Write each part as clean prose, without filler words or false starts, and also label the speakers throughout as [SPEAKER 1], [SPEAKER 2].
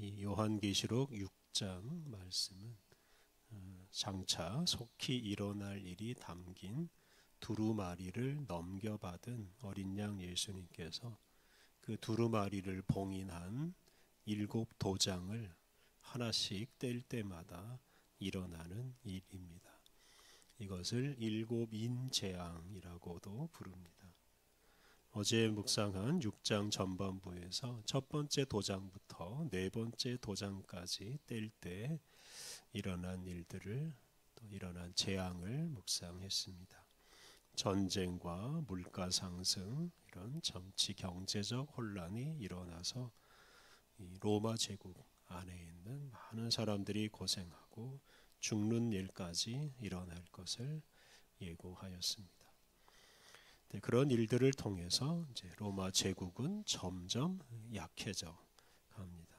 [SPEAKER 1] 이 요한계시록 6장 말씀은 장차 속히 일어날 일이 담긴 두루마리를 넘겨받은 어린 양 예수님께서 그 두루마리를 봉인한 7 도장을 하나씩 뗄 때마다 일어나는 일입니다. 이것을 7인 재앙이라고도 부릅니다. 어제 묵상한 6장 전반부에서 첫 번째 도장부터 네 번째 도장까지 뗄 때 일어난 일들을, 또 일어난 재앙을 묵상했습니다. 전쟁과 물가 상승, 이런 정치 경제적 혼란이 일어나서 이 로마 제국 안에 있는 많은 사람들이 고생하고 죽는 일까지 일어날 것을 예고하였습니다. 그런 일들을 통해서 이제 로마 제국은 점점 약해져 갑니다.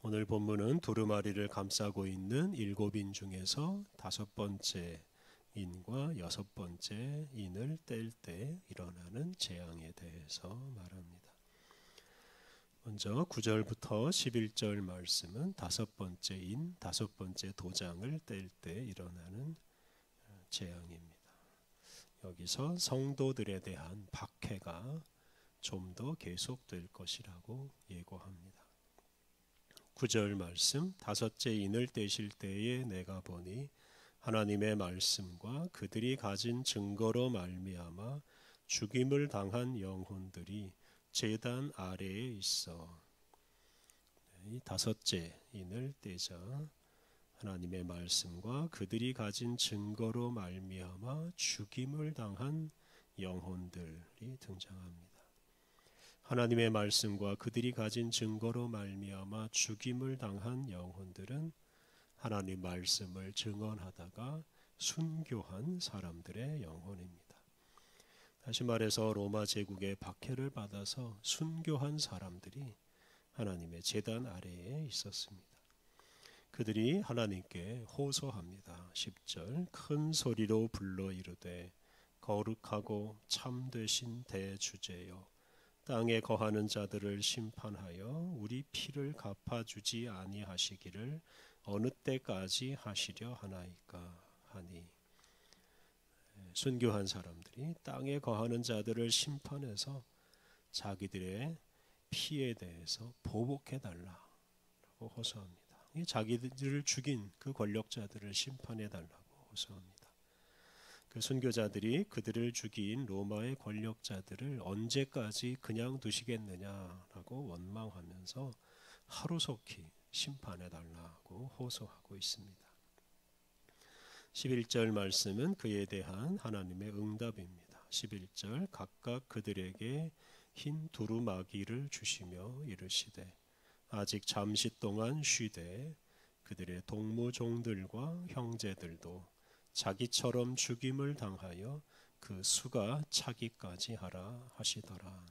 [SPEAKER 1] 오늘 본문은 두루마리를 감싸고 있는 7인 중에서 5번째 인과 6번째 인을 뗄 때 일어나는 재앙에 대해서 말합니다. 먼저 9절부터 11절 말씀은 5번째 인, 5번째 도장을 뗄 때 일어나는 재앙입니다. 여기서 성도들에 대한 박해가 좀 더 계속될 것이라고 예고합니다. 9절 말씀, 5째 인을 떼실 때에 내가 보니 하나님의 말씀과 그들이 가진 증거로 말미암아 죽임을 당한 영혼들이 제단 아래에 있어. 이 5째 인을 떼자 하나님의 말씀과 그들이 가진 증거로 말미암아 죽임을 당한 영혼들이 등장합니다. 하나님의 말씀과 그들이 가진 증거로 말미암아 죽임을 당한 영혼들은 하나님 말씀을 증언하다가 순교한 사람들의 영혼입니다. 다시 말해서 로마 제국의 박해를 받아서 순교한 사람들이 하나님의 제단 아래에 있었습니다. 그들이 하나님께 호소합니다. 10절 큰 소리로 불러 이르되 거룩하고 참되신 대주제여 땅에 거하는 자들을 심판하여 우리 피를 갚아주지 아니하시기를 어느 때까지 하시려 하나이까 하니. 순교한 사람들이 땅에 거하는 자들을 심판해서 자기들의 피에 대해서 보복해달라고 호소합니다. 자기들을 죽인 그 권력자들을 심판해달라고 호소합니다. 그 순교자들이 그들을 죽인 로마의 권력자들을 언제까지 그냥 두시겠느냐라고 원망하면서 하루속히 심판해달라고 호소하고 있습니다. 11절 말씀은 그에 대한 하나님의 응답입니다. 11절 각각 그들에게 흰 두루마기를 주시며 이르시되 아직 잠시 동안 쉬되 그들의 동무종들과 형제들도 자기처럼 죽임을 당하여 그 수가 차기까지 하라 하시더라.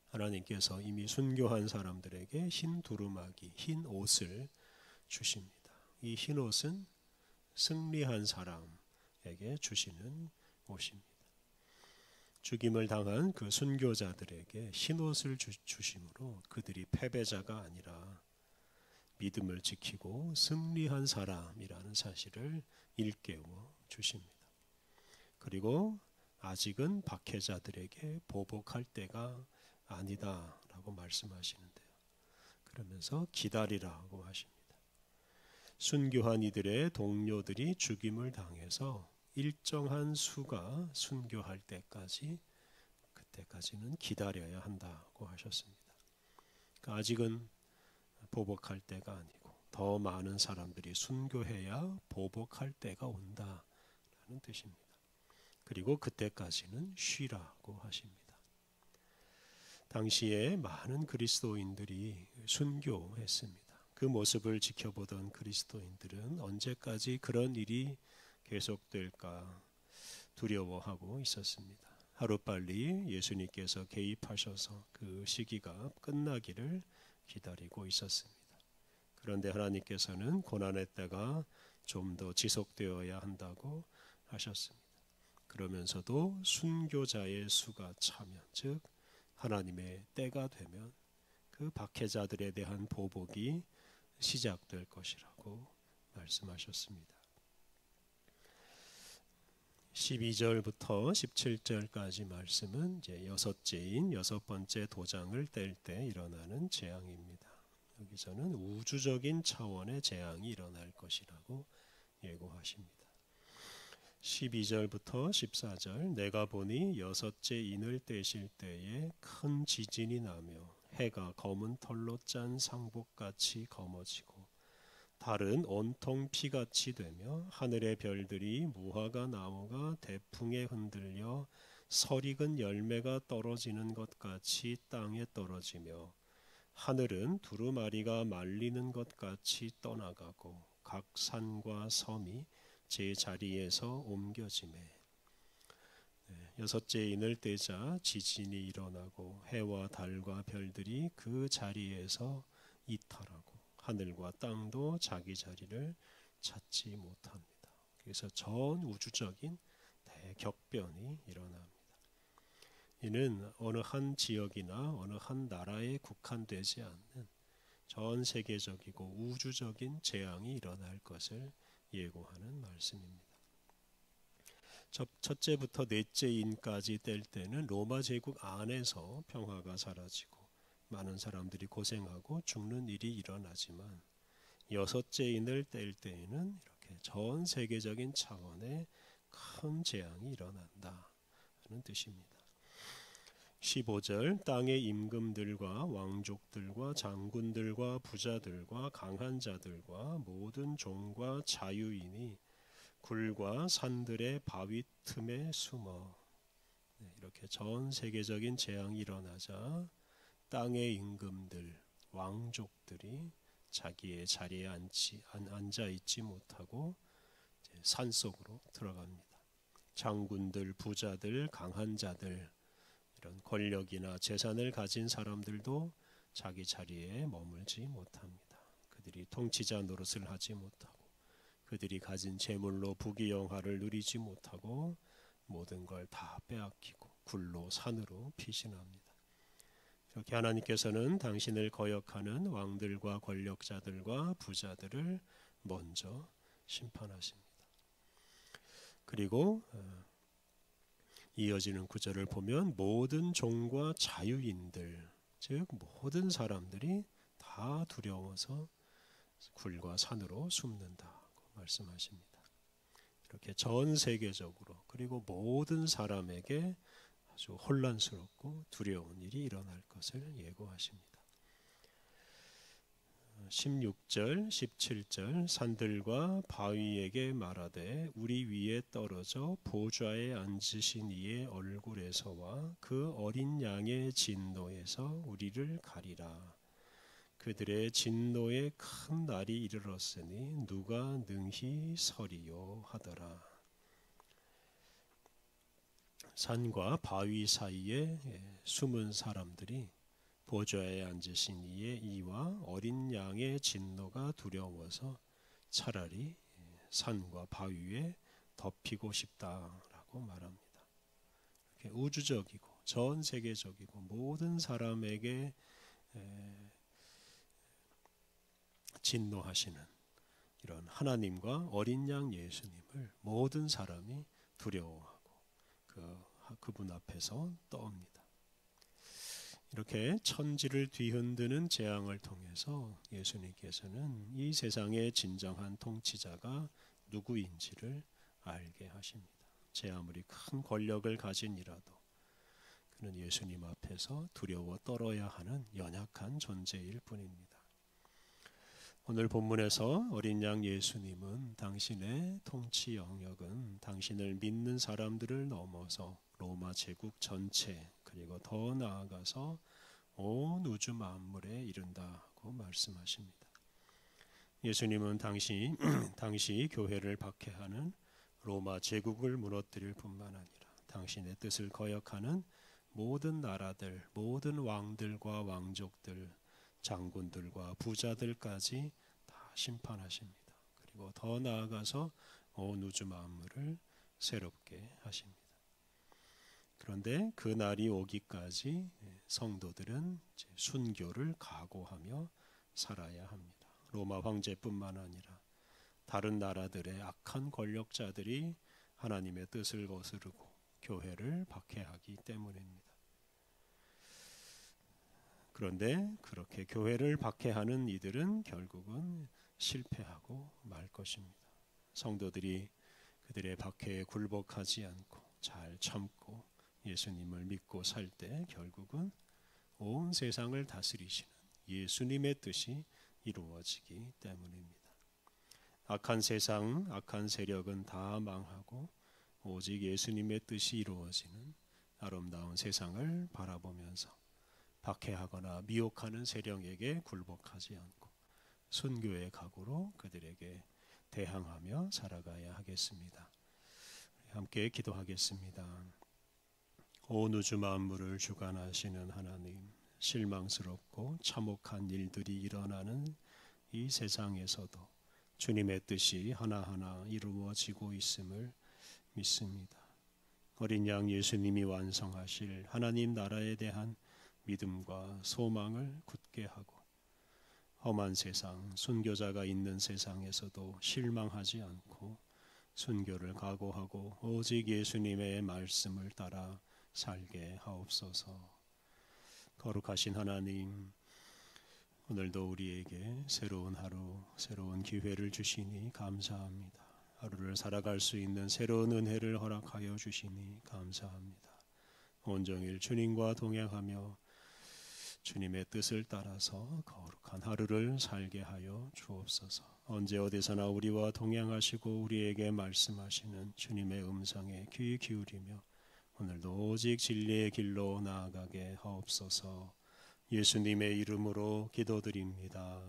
[SPEAKER 1] 하나님께서 이미 순교한 사람들에게 흰 두루마기, 흰 옷을 주십니다. 이 흰 옷은 승리한 사람에게 주시는 옷입니다. 죽임을 당한 그 순교자들에게 흰 옷을 주심으로 그들이 패배자가 아니라 믿음을 지키고 승리한 사람이라는 사실을 일깨워 주십니다. 그리고 아직은 박해자들에게 보복할 때가 아니다라고 말씀하시는데요. 그러면서 기다리라고 하십니다. 순교한 이들의 동료들이 죽임을 당해서 일정한 수가 순교할 때까지, 그때까지는 기다려야 한다고 하셨습니다. 그러니까 아직은 보복할 때가 아니고 더 많은 사람들이 순교해야 보복할 때가 온다라는 뜻입니다. 그리고 그때까지는 쉬라고 하십니다. 당시에 많은 그리스도인들이 순교했습니다. 그 모습을 지켜보던 그리스도인들은 언제까지 그런 일이 계속될까 두려워하고 있었습니다. 하루빨리 예수님께서 개입하셔서 그 시기가 끝나기를 기다리고 있었습니다. 그런데 하나님께서는 고난의 때가 좀 더 지속되어야 한다고 하셨습니다. 그러면서도 순교자의 수가 차면, 즉 하나님의 때가 되면 그 박해자들에 대한 보복이 시작될 것이라고 말씀하셨습니다. 12절부터 17절까지 말씀은 이제 여섯째인 여섯 번째 도장을 뗄 때 일어나는 재앙입니다. 여기서는 우주적인 차원의 재앙이 일어날 것이라고 예고하십니다. 12절부터 14절 내가 보니 여섯째 인을 떼실 때에 큰 지진이 나며 해가 검은 털로 짠 상복같이 검어지고 달은 온통 피같이 되며 하늘의 별들이 무화과 나무가 대풍에 흔들려 설익은 열매가 떨어지는 것 같이 땅에 떨어지며 하늘은 두루마리가 말리는 것 같이 떠나가고 각 산과 섬이 제 자리에서 옮겨지매 여섯째 인을 떼자 지진이 일어나고 해와 달과 별들이 그 자리에서 이탈하고 하늘과 땅도 자기 자리를 찾지 못합니다. 그래서 전 우주적인 대격변이 일어납니다. 이는 어느 한 지역이나 어느 한 나라에 국한되지 않는 전 세계적이고 우주적인 재앙이 일어날 것을 예고하는 말씀입니다. 첫째부터 넷째 인까지 뗄 때는 로마 제국 안에서 평화가 사라지고 많은 사람들이 고생하고 죽는 일이 일어나지만 여섯째 인을 뗄 때에는 이렇게 전 세계적인 차원의 큰 재앙이 일어난다 하는 뜻입니다. 15절 땅의 임금들과 왕족들과 장군들과 부자들과 강한 자들과 모든 종과 자유인이 굴과 산들의 바위 틈에 숨어 이렇게 전 세계적인 재앙이 일어나자 땅의 임금들, 왕족들이 자기의 자리에 앉아 있지 못하고 산속으로 들어갑니다. 장군들, 부자들, 강한 자들 이런 권력이나 재산을 가진 사람들도 자기 자리에 머물지 못합니다. 그들이 통치자 노릇을 하지 못하고 그들이 가진 재물로 부귀영화를 누리지 못하고 모든 걸 다 빼앗기고 굴로 산으로 피신합니다. 이렇게 하나님께서는 당신을 거역하는 왕들과 권력자들과 부자들을 먼저 심판하십니다. 그리고 이어지는 구절을 보면 모든 종과 자유인들, 즉 모든 사람들이 다 두려워서 굴과 산으로 숨는다고 말씀하십니다. 이렇게 전 세계적으로 그리고 모든 사람에게 아주 혼란스럽고 두려운 일이 일어날 것을 예고하십니다. 16절, 17절 산들과 바위에게 말하되 우리 위에 떨어져 보좌에 앉으신 이의 얼굴에서와 그 어린 양의 진노에서 우리를 가리라. 그들의 진노의 큰 날이 이르렀으니 누가 능히 서리요 하더라. 산과 바위 사이에 숨은 사람들이 보좌에 앉으신 이의 이와 어린 양의 진노가 두려워서 차라리 산과 바위에 덮이고 싶다라고 말합니다. 이렇게 우주적이고 전 세계적이고 모든 사람에게 진노하시는 이런 하나님과 어린 양 예수님을 모든 사람이 두려워하고 그분 앞에서 떠옵니다. 이렇게 천지를 뒤흔드는 재앙을 통해서 예수님께서는 이 세상의 진정한 통치자가 누구인지를 알게 하십니다. 제 아무리 큰 권력을 가진이라도 그는 예수님 앞에서 두려워 떨어야 하는 연약한 존재일 뿐입니다. 오늘 본문에서 어린 양 예수님은 당신의 통치 영역은 당신을 믿는 사람들을 넘어서 로마 제국 전체 그리고 더 나아가서 온 우주 만물에 이른다고 말씀하십니다. 예수님은 당시 교회를 박해하는 로마 제국을 무너뜨릴 뿐만 아니라 당신의 뜻을 거역하는 모든 나라들, 모든 왕들과 왕족들, 장군들과 부자들까지 다 심판하십니다. 그리고 더 나아가서 온 우주 만물을 새롭게 하십니다. 그런데 그 날이 오기까지 성도들은 이제 순교를 각오하며 살아야 합니다. 로마 황제뿐만 아니라 다른 나라들의 악한 권력자들이 하나님의 뜻을 거스르고 교회를 박해하기 때문입니다. 그런데 그렇게 교회를 박해하는 이들은 결국은 실패하고 말 것입니다. 성도들이 그들의 박해에 굴복하지 않고 잘 참고 예수님을 믿고 살 때 결국은 온 세상을 다스리시는 예수님의 뜻이 이루어지기 때문입니다. 악한 세상, 악한 세력은 다 망하고 오직 예수님의 뜻이 이루어지는 아름다운 세상을 바라보면서 박해하거나 미혹하는 세력에게 굴복하지 않고 순교의 각오로 그들에게 대항하며 살아가야 하겠습니다. 함께 기도하겠습니다. 온 우주 만물을 주관하시는 하나님, 실망스럽고 참혹한 일들이 일어나는 이 세상에서도 주님의 뜻이 하나하나 이루어지고 있음을 믿습니다. 어린 양 예수님이 완성하실 하나님 나라에 대한 믿음과 소망을 굳게 하고 험한 세상, 순교자가 있는 세상에서도 실망하지 않고 순교를 각오하고 오직 예수님의 말씀을 따라 살게 하옵소서. 거룩하신 하나님, 오늘도 우리에게 새로운 하루, 새로운 기회를 주시니 감사합니다. 하루를 살아갈 수 있는 새로운 은혜를 허락하여 주시니 감사합니다. 온종일 주님과 동행하며 주님의 뜻을 따라서 거룩한 하루를 살게 하여 주옵소서. 언제 어디서나 우리와 동행하시고 우리에게 말씀하시는 주님의 음성에 귀 기울이며 오늘도 오직 진리의 길로 나아가게 하옵소서. 예수님의 이름으로 기도드립니다.